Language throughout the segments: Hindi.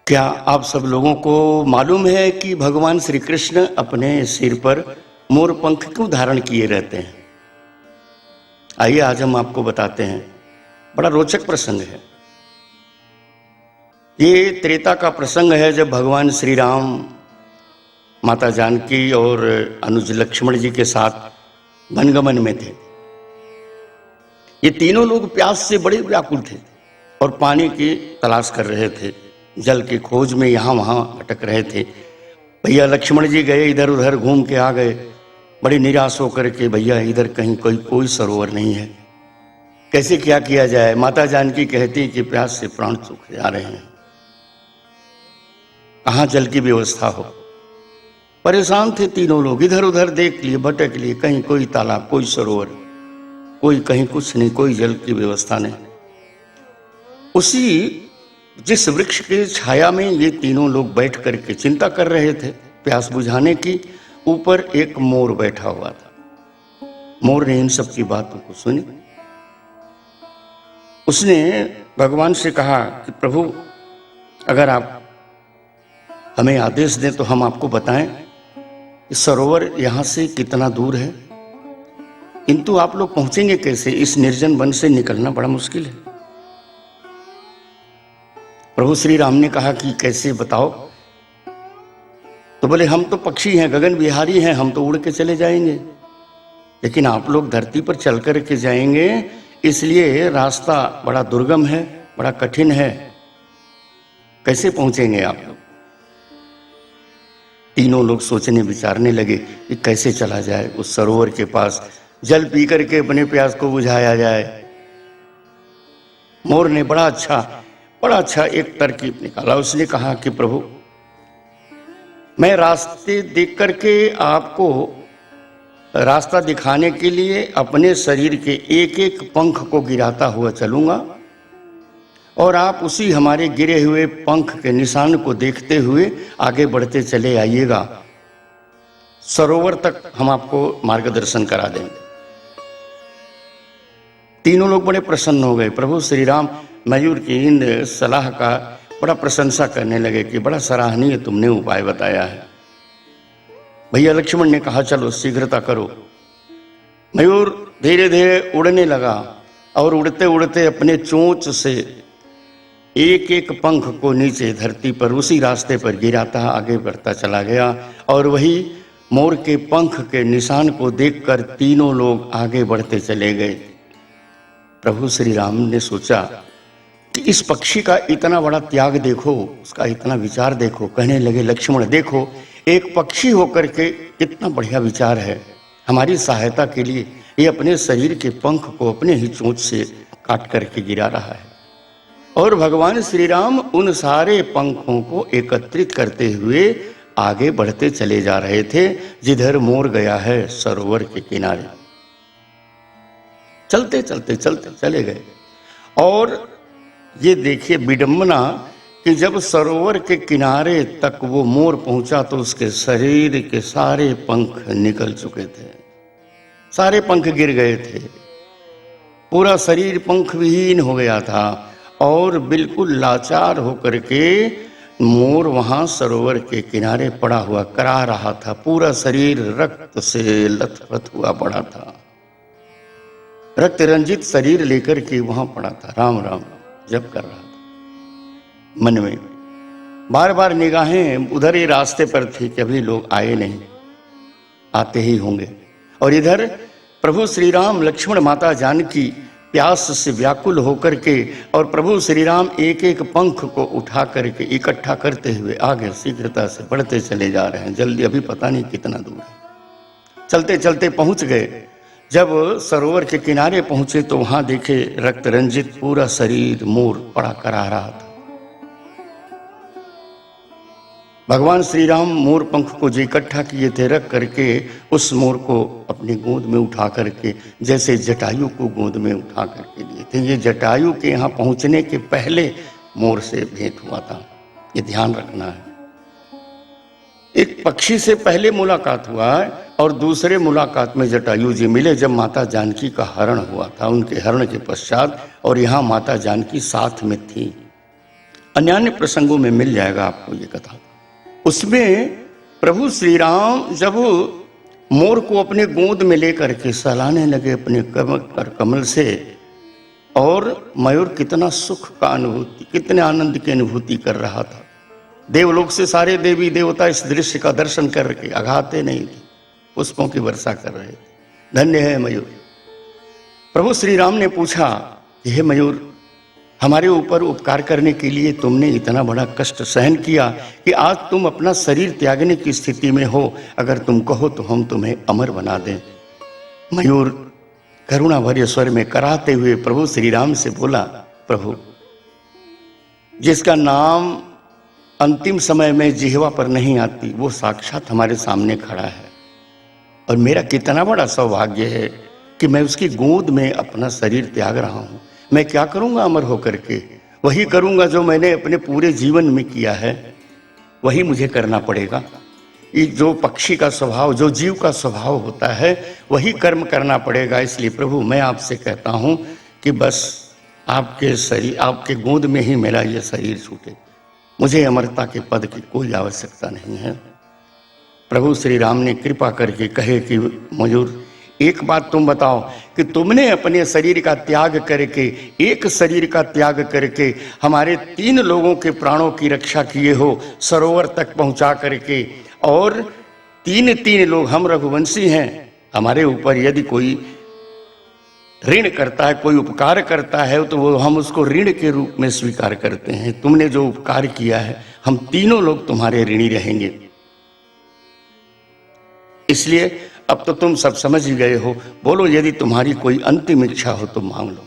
क्या आप सब लोगों को मालूम है कि भगवान श्री कृष्ण अपने सिर पर मोर पंख क्यों धारण किए रहते हैं? आइए आज हम आपको बताते हैं। बड़ा रोचक प्रसंग है। ये त्रेता का प्रसंग है जब भगवान श्री राम माता जानकी और अनुज लक्ष्मण जी के साथ वनगमन में थे। ये तीनों लोग प्यास से बड़े व्याकुल थे और पानी की तलाश कर रहे थे, जल की खोज में यहां वहां भटक रहे थे। भैया लक्ष्मण जी गए, इधर उधर घूम के आ गए, बड़ी निराश होकर के, भैया इधर कहीं कोई सरोवर नहीं है, कैसे क्या किया जाए। माता जानकी कहती कि प्यास से प्राण सूख जा रहे हैं, कहां जल की व्यवस्था हो। परेशान थे तीनों लोग, इधर उधर देख लिए, भटक लिए, कहीं कोई तालाब, कोई सरोवर, कोई कहीं कुछ नहीं, कोई जल की व्यवस्था नहीं। उसी जिस वृक्ष की छाया में ये तीनों लोग बैठ करके चिंता कर रहे थे प्यास बुझाने की, ऊपर एक मोर बैठा हुआ था। मोर ने इन सब की बातों को सुनी। उसने भगवान से कहा कि प्रभु, अगर आप हमें आदेश दें तो हम आपको बताएं कि सरोवर यहां से कितना दूर है, किंतु आप लोग पहुंचेंगे कैसे? इस निर्जन वन से निकलना बड़ा मुश्किल है। प्रभु श्री राम ने कहा कि कैसे बताओ? तो बोले हम तो पक्षी हैं, गगन विहारी हैं, हम तो उड़ के चले जाएंगे, लेकिन आप लोग धरती पर चल कर के जाएंगे, इसलिए रास्ता बड़ा दुर्गम है, बड़ा कठिन है, कैसे पहुंचेंगे आप लोग? तीनों लोग सोचने विचारने लगे कि कैसे चला जाए उस सरोवर के पास, जल पी करके अपने प्यास को बुझाया जाए। मोर ने बड़ा अच्छा एक तरकीब निकाला। उसने कहा कि प्रभु, मैं रास्ते देख करके आपको रास्ता दिखाने के लिए अपने शरीर के एक एक पंख को गिराता हुआ चलूंगा और आप उसी हमारे गिरे हुए पंख के निशान को देखते हुए आगे बढ़ते चले आइएगा, सरोवर तक हम आपको मार्गदर्शन करा देंगे। तीनों लोग बड़े प्रसन्न हो गए। प्रभु श्री राम मयूर की इन सलाह का बड़ा प्रशंसा करने लगे कि बड़ा सराहनीय तुमने उपाय बताया है। भैया लक्ष्मण ने कहा चलो शीघ्रता करो। मयूर धीरे धीरे उड़ने लगा और उड़ते उड़ते अपने चोंच से एक एक पंख को नीचे धरती पर उसी रास्ते पर गिराता आगे बढ़ता चला गया और वही मोर के पंख के निशान को देखकर तीनों लोग आगे बढ़ते चले गए। प्रभु श्री राम ने सोचा कि इस पक्षी का इतना बड़ा त्याग देखो, उसका इतना विचार देखो। कहने लगे लक्ष्मण देखो, एक पक्षी होकर के कितना बढ़िया विचार है, हमारी सहायता के लिए ये अपने शरीर के पंख को अपने ही चोंच से काट करके गिरा रहा है। और भगवान श्री राम उन सारे पंखों को एकत्रित करते हुए आगे बढ़ते चले जा रहे थे जिधर मोर गया है सरोवर के किनारे। चलते चलते चलते चले गए और ये देखिए विडंबना कि जब सरोवर के किनारे तक वो मोर पहुंचा तो उसके शरीर के सारे पंख निकल चुके थे, सारे पंख गिर गए थे, पूरा शरीर पंख विहीन हो गया था और बिल्कुल लाचार होकर के मोर वहां सरोवर के किनारे पड़ा हुआ करा रहा था। पूरा शरीर रक्त से लथपथ हुआ पड़ा था, रक्त रंजित शरीर लेकर के वहां पड़ा था, राम राम जप कर रहा था। मन में बार बार निगाहें उधर ही रास्ते पर थी कि अभी लोग आए नहीं, आते ही होंगे। और इधर प्रभु श्री राम लक्ष्मण माता जानकी प्यास से व्याकुल होकर के और प्रभु श्री राम एक एक पंख को उठा करके इकट्ठा करते हुए आगे शीघ्रता से बढ़ते चले जा रहे हैं। जल्दी अभी पता नहीं कितना दूर है। चलते चलते पहुंच गए। जब सरोवर के किनारे पहुंचे तो वहां देखे रक्त रंजित पूरा शरीर मोर पड़ा करा रहा था। भगवान श्री राम मोर पंख को जो इकट्ठा किए थे रख करके उस मोर को अपनी गोद में उठा करके, जैसे जटायु को गोद में उठा करके लिए थे। ये जटायु के यहाँ पहुंचने के पहले मोर से भेंट हुआ था, ये ध्यान रखना है। एक पक्षी से पहले मुलाकात हुआ है और दूसरे मुलाकात में जटायु जी मिले जब माता जानकी का हरण हुआ था, उनके हरण के पश्चात। और यहाँ माता जानकी साथ में थी। अन्य प्रसंगों में मिल जाएगा आपको ये कथा। उसमें प्रभु श्री राम जब मोर को अपने गोद में लेकर के सहलाने लगे अपने कमल से, और मयूर कितना सुख का अनुभूति, कितने आनंद की अनुभूति कर रहा था। देवलोक से सारे देवी देवता इस दृश्य का दर्शन करके अघाते नहीं थे, पुष्पों की वर्षा कर रहे थे। धन्य है मयूर। प्रभु श्री राम ने पूछा कि हे मयूर, हमारे ऊपर उपकार करने के लिए तुमने इतना बड़ा कष्ट सहन किया कि आज तुम अपना शरीर त्यागने की स्थिति में हो। अगर तुम कहो तो हम तुम्हें अमर बना दें। मयूर करुणा भरे स्वर में कराहते हुए प्रभु श्री राम से बोला, प्रभु, जिसका नाम अंतिम समय में जिह्वा पर नहीं आती, वो साक्षात हमारे सामने खड़ा है, और मेरा कितना बड़ा सौभाग्य है कि मैं उसकी गोद में अपना शरीर त्याग रहा हूं। मैं क्या करूंगा अमर होकर के? वही करूंगा जो मैंने अपने पूरे जीवन में किया है, वही मुझे करना पड़ेगा। ये जो पक्षी का स्वभाव, जो जीव का स्वभाव होता है, वही कर्म करना पड़ेगा। इसलिए प्रभु, मैं आपसे कहता हूं कि बस आपके शरीर, आपके गोद में ही मेरा ये शरीर छूटे। मुझे अमरता के पद की कोई आवश्यकता नहीं है। प्रभु श्री राम ने कृपा करके कहे कि मयूर, एक बात तुम बताओ कि तुमने अपने शरीर का त्याग करके, एक शरीर का त्याग करके हमारे 3 लोगों के प्राणों की रक्षा किए हो, सरोवर तक पहुंचा करके, और 3 लोग हम रघुवंशी हैं, हमारे ऊपर यदि कोई ऋण करता है, कोई उपकार करता है, तो वो हम उसको ऋण के रूप में स्वीकार करते हैं। तुमने जो उपकार किया है, हम 3 लोग तुम्हारे ऋणी रहेंगे। इसलिए अब तो तुम सब समझ ही गए हो, बोलो यदि तुम्हारी कोई अंतिम इच्छा हो तो मांग लो।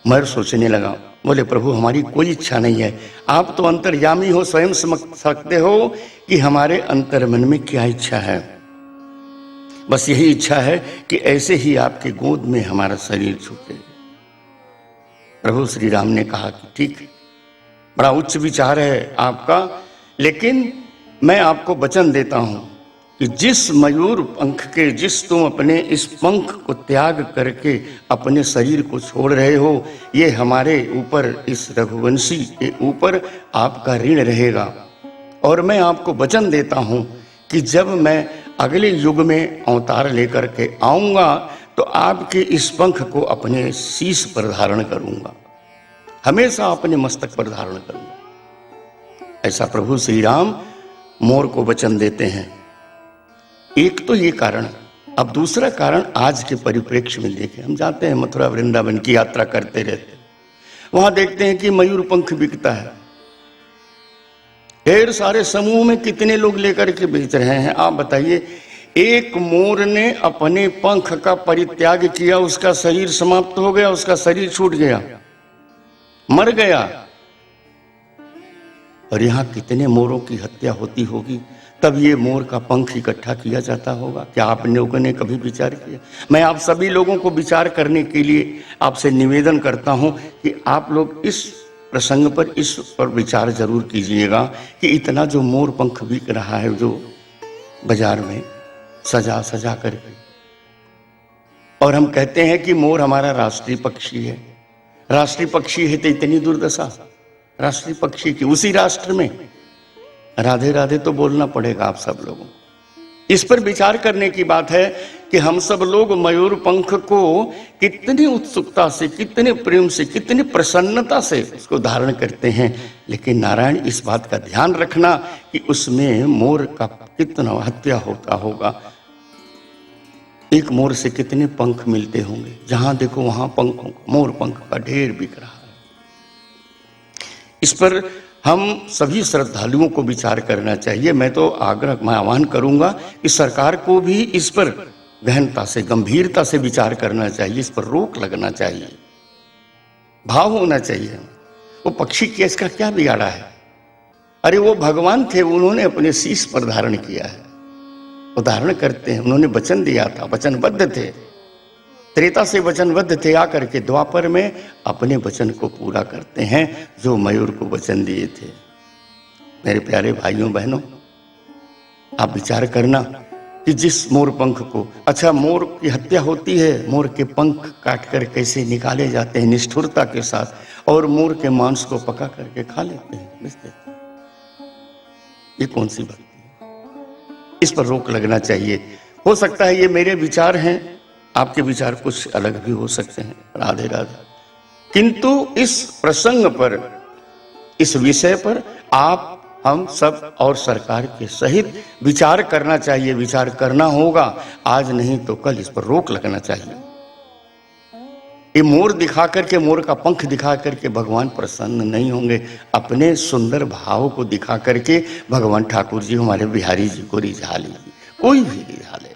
मयूर सोचने लगा, बोले प्रभु, हमारी कोई इच्छा नहीं है। आप तो अंतर्यामी हो, स्वयं समझ सकते हो कि हमारे अंतर्मन में क्या इच्छा है। बस यही इच्छा है कि ऐसे ही आपके गोद में हमारा शरीर छूटे। प्रभु श्री राम ने कहा कि ठीक है, बड़ा उच्च विचार है आपका, लेकिन मैं आपको वचन देता हूं कि जिस मयूर पंख के, जिस तुम अपने इस पंख को त्याग करके अपने शरीर को छोड़ रहे हो, ये हमारे ऊपर, इस रघुवंशी के ऊपर आपका ऋण रहेगा। और मैं आपको वचन देता हूं कि जब मैं अगले युग में अवतार लेकर के आऊंगा तो आपके इस पंख को अपने शीश पर धारण करूंगा, हमेशा अपने मस्तक पर धारण करूंगा। ऐसा प्रभु श्री राम मोर को वचन देते हैं। एक तो ये कारण। अब दूसरा कारण आज के परिप्रेक्ष्य में देखें। हम जाते हैं मथुरा वृंदावन की यात्रा करते रहते, वहां देखते हैं कि मयूर पंख बिकता है। ढेर सारे समूह में कितने लोग लेकर के बेच रहे हैं। आप बताइए, एक मोर ने अपने पंख का परित्याग किया, उसका शरीर समाप्त हो गया, उसका शरीर छूट गया, मर गया। और यहां कितने मोरों की हत्या होती होगी, तब ये मोर का पंख इकट्ठा किया जाता होगा। क्या आप लोगों ने कभी विचार किया? मैं आप सभी लोगों को विचार करने के लिए आपसे निवेदन करता हूं कि आप लोग इस प्रसंग पर, इस पर विचार जरूर कीजिएगा कि इतना जो मोर पंख बिक रहा है, जो बाजार में सजा सजा करके, और हम कहते हैं कि मोर हमारा राष्ट्रीय पक्षी है। राष्ट्रीय पक्षी है तो इतनी दुर्दशा राष्ट्रीय पक्षी की, उसी राष्ट्र में राधे राधे तो बोलना पड़ेगा आप सब लोगों। इस पर विचार करने की बात है कि हम सब लोग मयूर पंख को कितनी उत्सुकता से, कितने प्रेम से, कितनी प्रसन्नता से उसको धारण करते हैं। लेकिन नारायण, इस बात का ध्यान रखना कि उसमें मोर का कितना हत्या होता होगा। एक मोर से कितने पंख मिलते होंगे, जहां देखो वहां पंखों, मोर पंख का ढेर बिक रहा है। इस पर हम सभी श्रद्धालुओं को विचार करना चाहिए। मैं तो मैं आह्वान करूंगा कि सरकार को भी इस पर गहनता से, गंभीरता से विचार करना चाहिए, इस पर रोक लगना चाहिए, भाव होना चाहिए। वो पक्षी केस का क्या बिगाड़ा है? अरे वो भगवान थे, उन्होंने अपने शीश पर धारण किया है, उदाहरण करते हैं, उन्होंने वचन दिया था, वचनबद्ध थे, त्रेता से वचनबद्ध थे, आकर के द्वापर में अपने वचन को पूरा करते हैं जो मयूर को वचन दिए थे। मेरे प्यारे भाइयों बहनों, आप विचार करना कि जिस मोर पंख को, अच्छा मोर की हत्या होती है, मोर के पंख काट कर कैसे निकाले जाते हैं निष्ठुरता के साथ, और मोर के मांस को पका करके खा लेते हैं, बेच देते हैं। ये कौन सी भक्ति है? इस पर रोक लगना चाहिए। हो सकता है ये मेरे विचार हैं, आपके विचार कुछ अलग भी हो सकते हैं। राधे राधे। किंतु इस प्रसंग पर, इस विषय पर आप, हम सब और सरकार के सहित विचार करना चाहिए, विचार करना होगा। आज नहीं तो कल इस पर रोक लगना चाहिए। ये मोर दिखा करके, मोर का पंख दिखा करके भगवान प्रसन्न नहीं होंगे। अपने सुंदर भाव को दिखा करके भगवान ठाकुर जी हमारे बिहारी जी को रिझा लीजिए, कोई भी रिझा ले।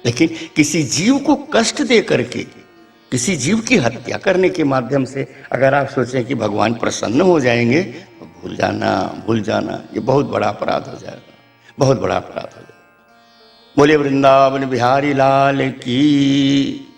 लेकिन किसी जीव को कष्ट दे करके, किसी जीव की हत्या करने के माध्यम से अगर आप सोचें कि भगवान प्रसन्न हो जाएंगे, तो भूल जाना, ये बहुत बड़ा अपराध हो जाएगा, बहुत बड़ा अपराध हो जाएगा। बोले वृंदावन बिहारी लाल की।